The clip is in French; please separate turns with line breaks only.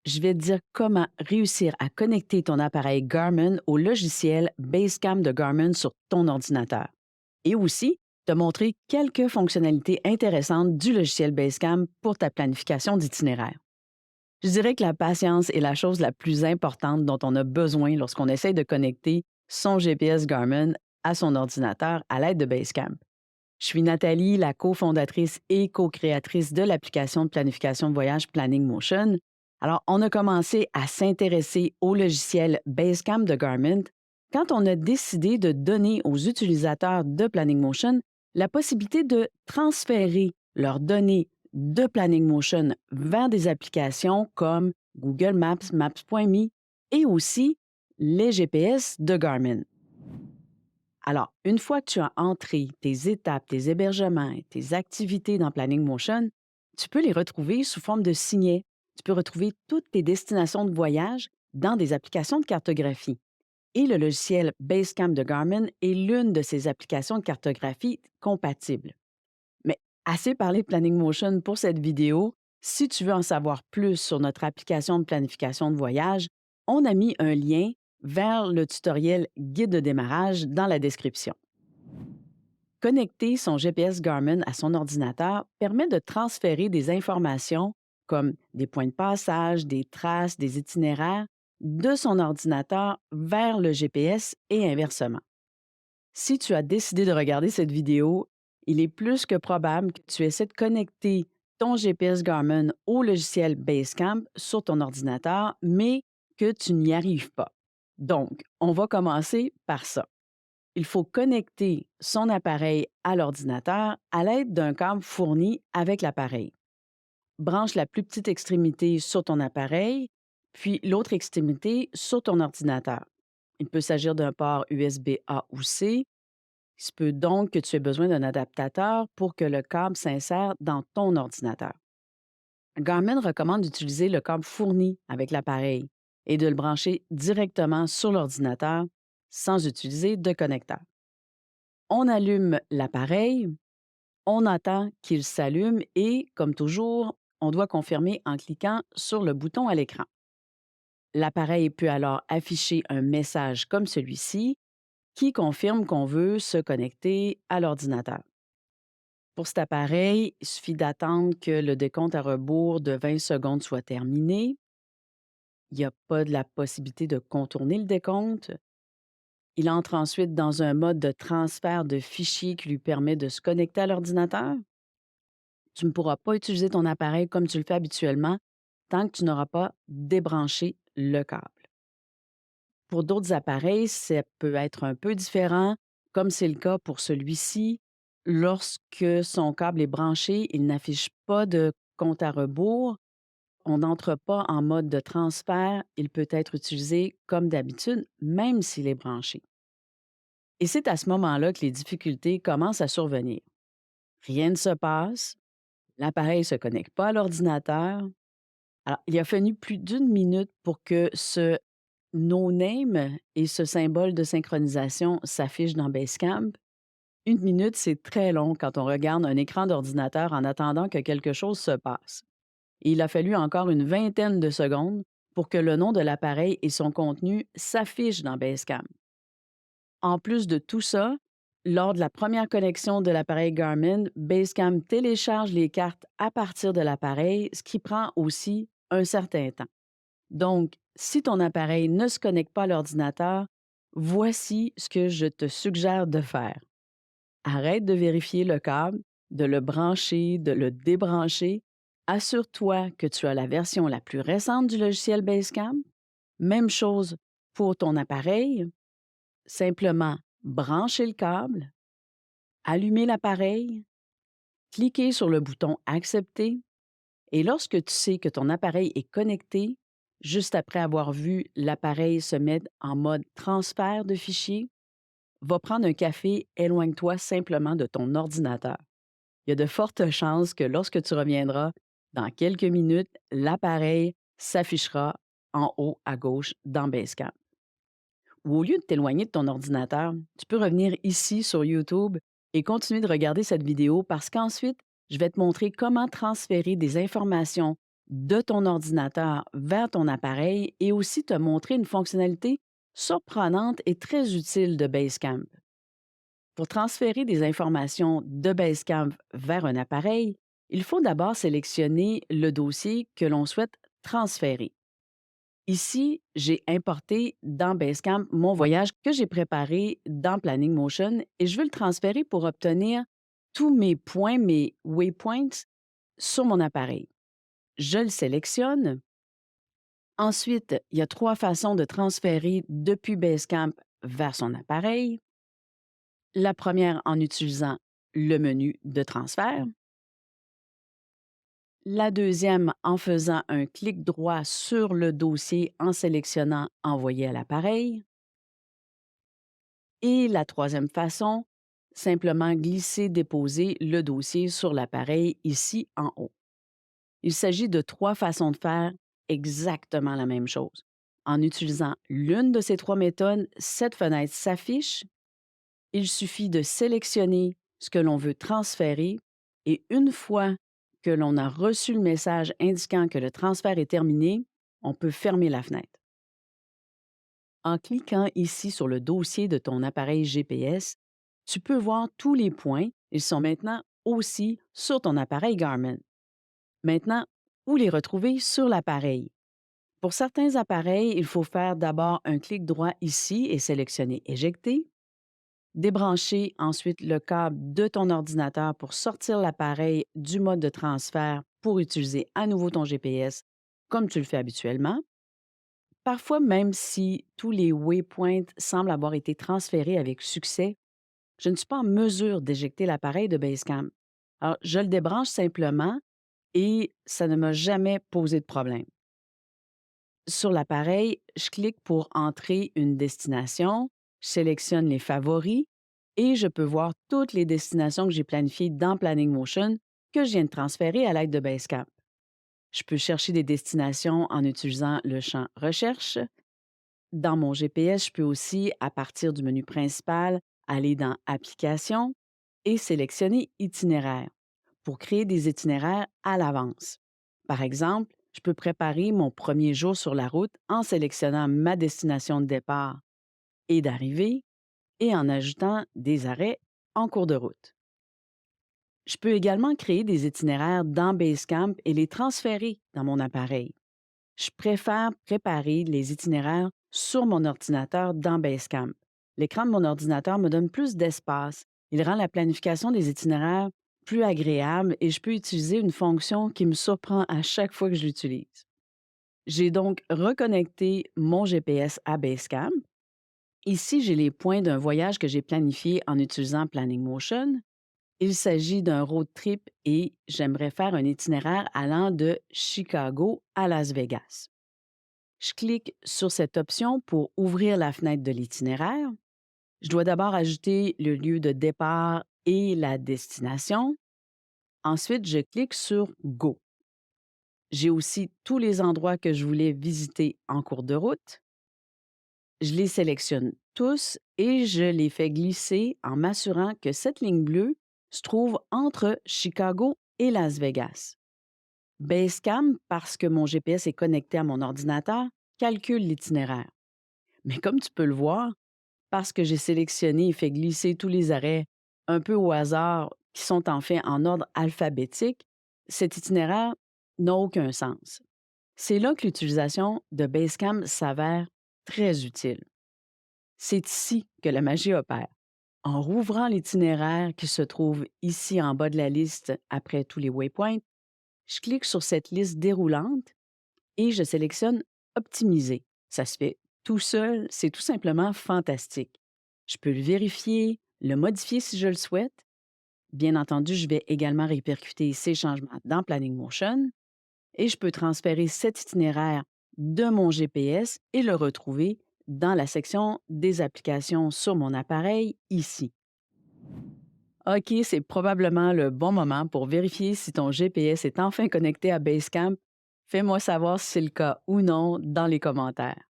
je vais te dire comment réussir à connecter ton appareil Garmin au logiciel Basecamp de Garmin sur ton ordinateur. Et aussi, te montrer quelques fonctionnalités intéressantes du logiciel Basecamp pour ta planification d'itinéraire. Je dirais que la patience est la chose la plus importante dont on a besoin lorsqu'on essaie de connecter son GPS Garmin à son ordinateur à l'aide de Basecamp. Je suis Nathalie, la cofondatrice et co-créatrice de l'application de planification de voyage Planning Motion. Alors, on a commencé à s'intéresser au logiciel Basecamp de Garmin quand on a décidé de donner aux utilisateurs de Planning Motion la possibilité de transférer leurs données de Planning Motion vers des applications comme Google Maps, Maps.me et aussi les GPS de Garmin. Alors, une fois que tu as entré tes étapes, tes hébergements et tes activités dans Planning Motion, tu peux les retrouver sous forme de signets. Tu peux retrouver toutes tes destinations de voyage dans des applications de cartographie. Et le logiciel Basecamp de Garmin est l'une de ces applications de cartographie compatibles. Mais assez parlé de Planning Motion pour cette vidéo. Si tu veux en savoir plus sur notre application de planification de voyage, on a mis un lien vers le tutoriel Guide de démarrage dans la description. Connecter son GPS Garmin à son ordinateur permet de transférer des informations comme des points de passage, des traces, des itinéraires de son ordinateur vers le GPS et inversement. Si tu as décidé de regarder cette vidéo, il est plus que probable que tu essaies de connecter ton GPS Garmin au logiciel Basecamp sur ton ordinateur, mais que tu n'y arrives pas. Donc, on va commencer par ça. Il faut connecter son appareil à l'ordinateur à l'aide d'un câble fourni avec l'appareil. Branche la plus petite extrémité sur ton appareil, puis l'autre extrémité sur ton ordinateur. Il peut s'agir d'un port USB-A ou C. Il se peut donc que tu aies besoin d'un adaptateur pour que le câble s'insère dans ton ordinateur. Garmin recommande d'utiliser le câble fourni avec l'appareil et de le brancher directement sur l'ordinateur sans utiliser de connecteur. On allume l'appareil, on attend qu'il s'allume et, comme toujours, on doit confirmer en cliquant sur le bouton à l'écran. L'appareil peut alors afficher un message comme celui-ci qui confirme qu'on veut se connecter à l'ordinateur. Pour cet appareil, il suffit d'attendre que le décompte à rebours de 20 secondes soit terminé. Il n'y a pas de la possibilité de contourner le décompte. Il entre ensuite dans un mode de transfert de fichiers qui lui permet de se connecter à l'ordinateur. Tu ne pourras pas utiliser ton appareil comme tu le fais habituellement tant que tu n'auras pas débranché le câble. Pour d'autres appareils, ça peut être un peu différent, comme c'est le cas pour celui-ci. Lorsque son câble est branché, il n'affiche pas de compte à rebours. On n'entre pas en mode de transfert. Il peut être utilisé comme d'habitude, même s'il est branché. Et c'est à ce moment-là que les difficultés commencent à survenir. Rien ne se passe, l'appareil ne se connecte pas à l'ordinateur. Alors, il a fallu plus d'une minute pour que ce no name et ce symbole de synchronisation s'affichent dans Basecamp. Une minute, c'est très long quand on regarde un écran d'ordinateur en attendant que quelque chose se passe. Et il a fallu encore une vingtaine de secondes pour que le nom de l'appareil et son contenu s'affichent dans Basecamp. En plus de tout ça, lors de la première connexion de l'appareil Garmin, Basecamp télécharge les cartes à partir de l'appareil, ce qui prend aussi un certain temps. Donc, si ton appareil ne se connecte pas à l'ordinateur, voici ce que je te suggère de faire. Arrête de vérifier le câble, de le brancher, de le débrancher. Assure-toi que tu as la version la plus récente du logiciel Basecamp. Même chose pour ton appareil. Simplement brancher le câble, allumer l'appareil, cliquer sur le bouton Accepter et lorsque tu sais que ton appareil est connecté, juste après avoir vu l'appareil se mettre en mode transfert de fichiers, va prendre un café, éloigne-toi simplement de ton ordinateur. Il y a de fortes chances que lorsque tu reviendras, dans quelques minutes, l'appareil s'affichera en haut à gauche dans Basecamp. Ou au lieu de t'éloigner de ton ordinateur, tu peux revenir ici sur YouTube et continuer de regarder cette vidéo parce qu'ensuite, je vais te montrer comment transférer des informations de ton ordinateur vers ton appareil et aussi te montrer une fonctionnalité surprenante et très utile de Basecamp. Pour transférer des informations de Basecamp vers un appareil, il faut d'abord sélectionner le dossier que l'on souhaite transférer. Ici, j'ai importé dans Basecamp mon voyage que j'ai préparé dans Planning Motion et je veux le transférer pour obtenir tous mes points, mes waypoints sur mon appareil. Je le sélectionne. Ensuite, il y a 3 façons de transférer depuis Basecamp vers son appareil. La première en utilisant le menu de transfert. La deuxième en faisant un clic droit sur le dossier en sélectionnant Envoyer à l'appareil. Et la troisième façon, simplement glisser-déposer le dossier sur l'appareil ici en haut. Il s'agit de 3 façons de faire exactement la même chose. En utilisant l'une de ces 3 méthodes, cette fenêtre s'affiche. Il suffit de sélectionner ce que l'on veut transférer et une fois que l'on a reçu le message indiquant que le transfert est terminé, on peut fermer la fenêtre. En cliquant ici sur le dossier de ton appareil GPS, tu peux voir tous les points. Ils sont maintenant aussi sur ton appareil Garmin. Maintenant, où les retrouver sur l'appareil? Pour certains appareils, il faut faire d'abord un clic droit ici et sélectionner Éjecter. Débrancher ensuite le câble de ton ordinateur pour sortir l'appareil du mode de transfert pour utiliser à nouveau ton GPS comme tu le fais habituellement. Parfois, même si tous les waypoints semblent avoir été transférés avec succès, je ne suis pas en mesure d'éjecter l'appareil de Basecamp. Alors, je le débranche simplement et ça ne m'a jamais posé de problème. Sur l'appareil, je clique pour entrer une destination, je sélectionne les favoris et je peux voir toutes les destinations que j'ai planifiées dans Planning Motion que je viens de transférer à l'aide de Basecamp. Je peux chercher des destinations en utilisant le champ Recherche. Dans mon GPS, je peux aussi, à partir du menu principal, aller dans Applications et sélectionner Itinéraire pour créer des itinéraires à l'avance. Par exemple, je peux préparer mon premier jour sur la route en sélectionnant ma destination de départ et d'arrivée et en ajoutant des arrêts en cours de route. Je peux également créer des itinéraires dans Basecamp et les transférer dans mon appareil. Je préfère préparer les itinéraires sur mon ordinateur dans Basecamp. L'écran de mon ordinateur me donne plus d'espace. Il rend la planification des itinéraires plus agréable et je peux utiliser une fonction qui me surprend à chaque fois que je l'utilise. J'ai donc reconnecté mon GPS à Basecamp. Ici, j'ai les points d'un voyage que j'ai planifié en utilisant Planning Motion. Il s'agit d'un road trip et j'aimerais faire un itinéraire allant de Chicago à Las Vegas. Je clique sur cette option pour ouvrir la fenêtre de l'itinéraire. Je dois d'abord ajouter le lieu de départ et la destination. Ensuite, je clique sur Go. J'ai aussi tous les endroits que je voulais visiter en cours de route. Je les sélectionne tous et je les fais glisser en m'assurant que cette ligne bleue se trouve entre Chicago et Las Vegas. Basecamp, parce que mon GPS est connecté à mon ordinateur, calcule l'itinéraire. Mais comme tu peux le voir, parce que j'ai sélectionné et fait glisser tous les arrêts un peu au hasard qui sont en fait en ordre alphabétique, cet itinéraire n'a aucun sens. C'est là que l'utilisation de Basecamp s'avère très utile. C'est ici que la magie opère. En rouvrant l'itinéraire qui se trouve ici en bas de la liste après tous les waypoints, je clique sur cette liste déroulante et je sélectionne Optimiser. Ça se fait tout seul, c'est tout simplement fantastique. Je peux le vérifier, le modifier si je le souhaite. Bien entendu, je vais également répercuter ces changements dans Planning Motion et je peux transférer cet itinéraire de mon GPS et le retrouver dans la section des applications sur mon appareil ici. OK, c'est probablement le bon moment pour vérifier si ton GPS est enfin connecté à Basecamp. Fais-moi savoir si c'est le cas ou non dans les commentaires.